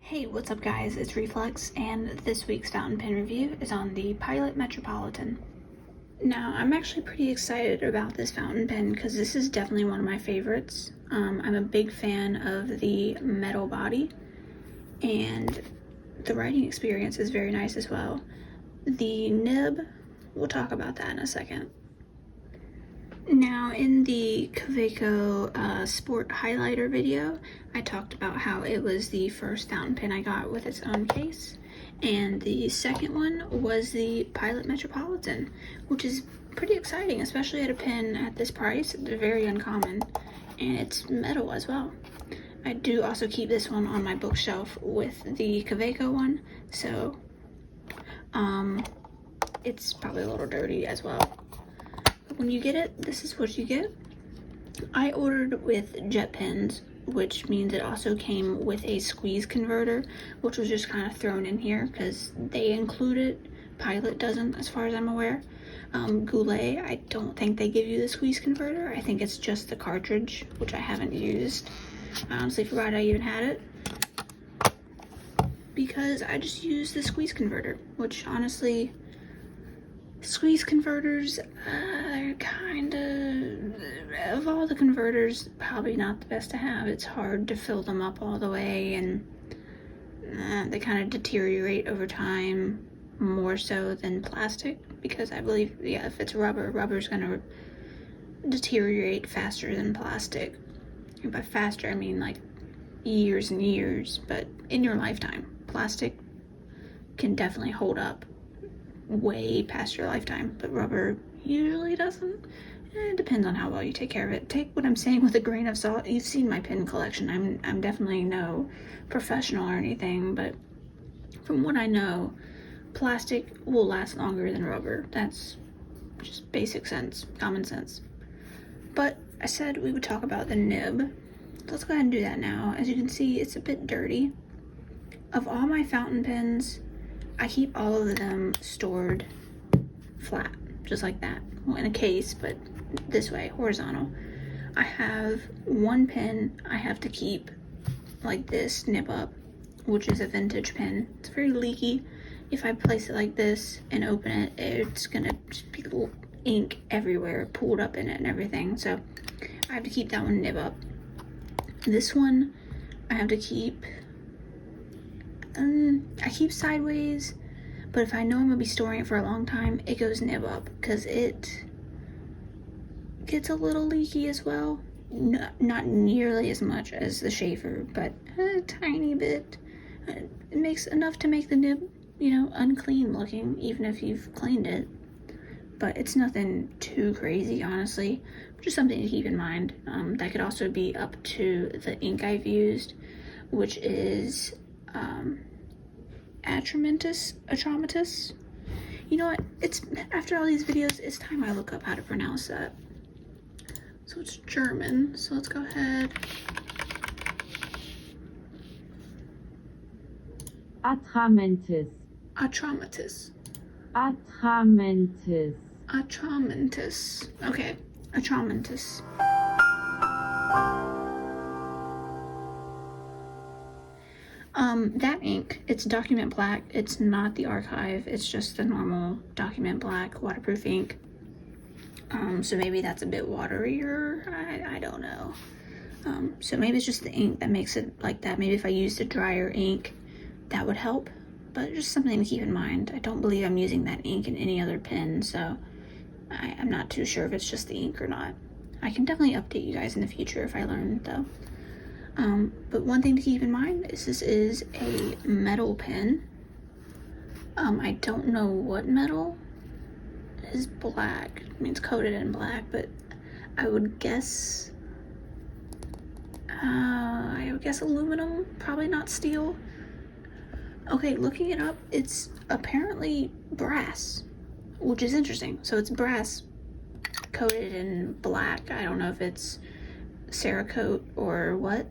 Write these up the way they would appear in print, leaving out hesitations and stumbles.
Hey, what's up guys, it's Reflex, and this week's fountain pen review is on the Pilot Metropolitan. Now, I'm actually pretty excited about this fountain pen because this is definitely one of my favorites. I'm a big fan of the metal body, and the writing experience is very nice as well. The nib, we'll talk about that in a second. Now, in the Kaweco Sport Highlighter video, I talked about how it was the first fountain pen I got with its own case, and the second one was the Pilot Metropolitan, which is pretty exciting, especially at a pen at this price. They're very uncommon, and it's metal as well. I do also keep this one on my bookshelf with the Kaweco one, so it's probably a little dirty as well. When you get it, this is what you get. I ordered with jet pens, which means it also came with a squeeze converter, which was just kind of thrown in here because they include it. Pilot doesn't, as far as I'm aware. Goulet, I don't think they give you the squeeze converter. I think it's just the cartridge, which I haven't used. I honestly forgot I even had it because I just used the squeeze converter, which honestly, squeeze converters are kind of all the converters, probably not the best to have. It's hard to fill them up all the way, and they kind of deteriorate over time more so than plastic, because I believe, yeah, if it's rubber's gonna deteriorate faster than plastic. And by faster, I mean like years and years, but in your lifetime. Plastic can definitely hold up way past your lifetime, but rubber usually doesn't. It depends on how well you take care of it. Take what I'm saying with a grain of salt. You've seen my pen collection. I'm definitely no professional or anything, but from what I know, plastic will last longer than rubber. That's just basic sense, common sense. But I said we would talk about the nib. Let's go ahead and do that now. As you can see, it's a bit dirty. Of all my fountain pens, I keep all of them stored flat, just like that. Well, in a case, but this way, horizontal. I have one pen I have to keep like this, nib up, which is a vintage pen. It's very leaky. If I place it like this and open it, it's gonna just be little ink everywhere, pooled up in it and everything. So I have to keep that one nib up. This one I have to keep I keep sideways, but if I know I'm gonna be storing it for a long time, it goes nib up because it gets a little leaky as well. Not nearly as much as the Schaefer, but a tiny bit. It makes enough to make the nib, unclean looking, even if you've cleaned it. But it's nothing too crazy, honestly. Just something to keep in mind. That could also be up to the ink I've used, which is Atramentus. You know what? It's after all these videos, it's time I look up how to pronounce that. So it's German. So let's go ahead. Atramentus. Atramentus. Atramentus. Atramentus. Okay, Atramentus. That ink, it's document black. It's not the archive. It's just the normal document black waterproof ink. So maybe that's a bit waterier. I don't know. So maybe it's just the ink that makes it like that. Maybe if I used a drier ink, that would help. But just something to keep in mind. I don't believe I'm using that ink in any other pen, so I'm not too sure if it's just the ink or not. I can definitely update you guys in the future if I learn, though. But one thing to keep in mind is this is a metal pen. I don't know what metal is black. I mean, it's coated in black, but I would guess aluminum, probably not steel. Okay, looking it up, it's apparently brass, which is interesting. So it's brass coated in black. I don't know if it's Cerakote or what,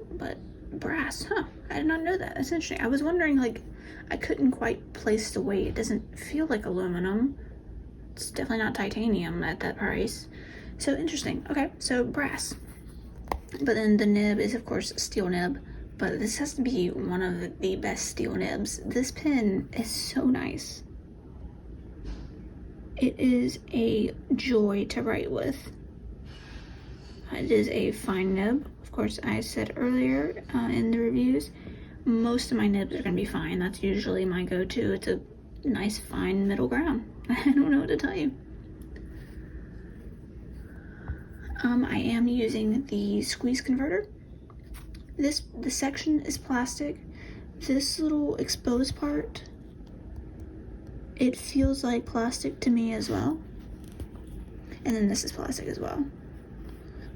but brass, huh? I did not know that. That's interesting. I was wondering, like, I couldn't quite place the weight. It doesn't feel like aluminum. It's definitely not titanium at that price. So interesting. Okay, so brass. But then the nib is, of course, a steel nib, but this has to be one of the best steel nibs. This pen is so nice. It is a joy to write with. It is a fine nib. Of course, I said earlier in the reviews, most of my nibs are going to be fine. That's usually my go-to. It's a nice, fine middle ground. I don't know what to tell you. I am using the squeeze converter. The section is plastic. This little exposed part, it feels like plastic to me as well. And then this is plastic as well.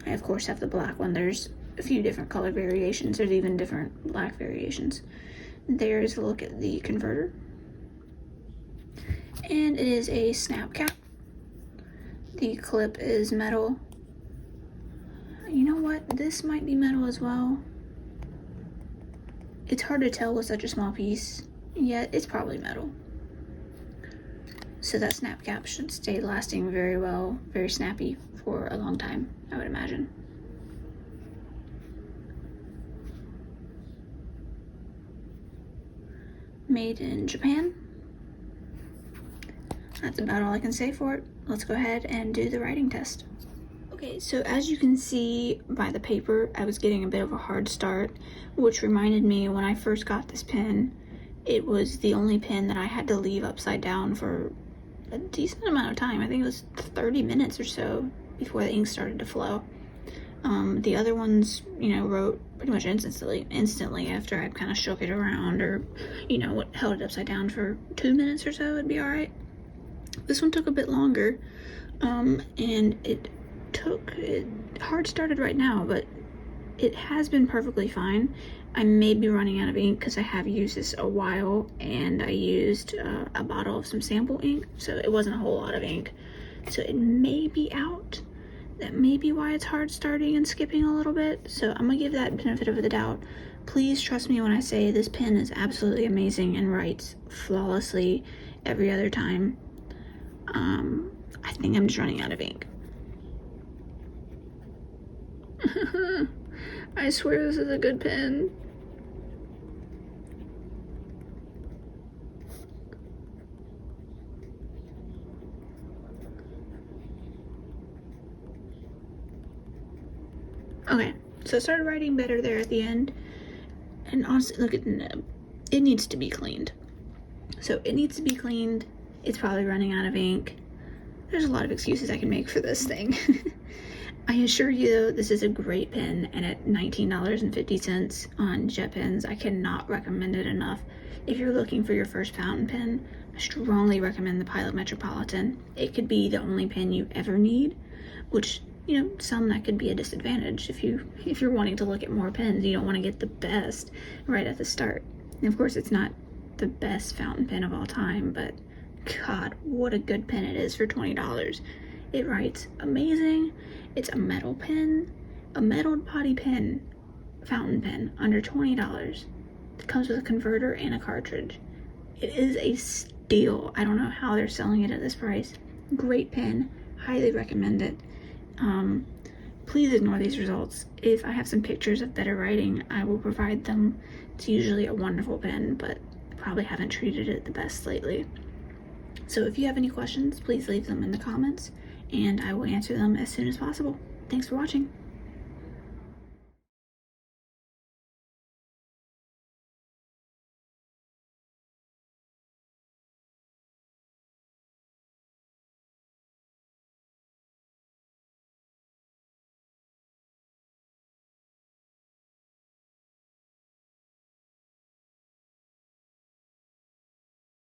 I of course have the black one. There's a few different color variations. There's even different black variations. There's a look at the converter. And it is a snap cap. The clip is metal. You know what? This might be metal as well. It's hard to tell with such a small piece, yet it's probably metal. So that snap cap should stay lasting very well, very snappy for a long time, I would imagine. Made in Japan. That's about all I can say for it. Let's go ahead and do the writing test. Okay, so as you can see by the paper, I was getting a bit of a hard start, which reminded me when I first got this pen, it was the only pen that I had to leave upside down for a decent amount of time. I think it was 30 minutes or so before the ink started to flow. The other ones, wrote pretty much instantly after I'd kind of shook it around or, held it upside down for 2 minutes or so, it'd be all right. This one took a bit longer, and it hard started right now, but it has been perfectly fine. I may be running out of ink because I have used this a while, and I used a bottle of some sample ink, so it wasn't a whole lot of ink. So it may be out. That may be why it's hard starting and skipping a little bit, so I'm gonna give that benefit of the doubt. Please trust me when I say this pen is absolutely amazing and writes flawlessly every other time. I think I'm just running out of ink. I swear this is a good pen. Okay, so I started writing better there at the end. And honestly, look at the nib. It needs to be cleaned. So it needs to be cleaned. It's probably running out of ink. There's a lot of excuses I can make for this thing. I assure you though, this is a great pen, and at $19.50 on JetPens, I cannot recommend it enough. If you're looking for your first fountain pen, I strongly recommend the Pilot Metropolitan. It could be the only pen you ever need, which, some that could be a disadvantage if you're wanting to look at more pens. You don't want to get the best right at the start. And of course, it's not the best fountain pen of all time, but God, what a good pen it is for $20. It writes amazing. It's a metal pen, a metal body pen, fountain pen, under $20. It comes with a converter and a cartridge. It is a steal. I don't know how they're selling it at this price. Great pen, highly recommend it. Please ignore these results. If I have some pictures of better writing, I will provide them. It's usually a wonderful pen, but I probably haven't treated it the best lately. So if you have any questions, please leave them in the comments, and I will answer them as soon as possible. Thanks for watching.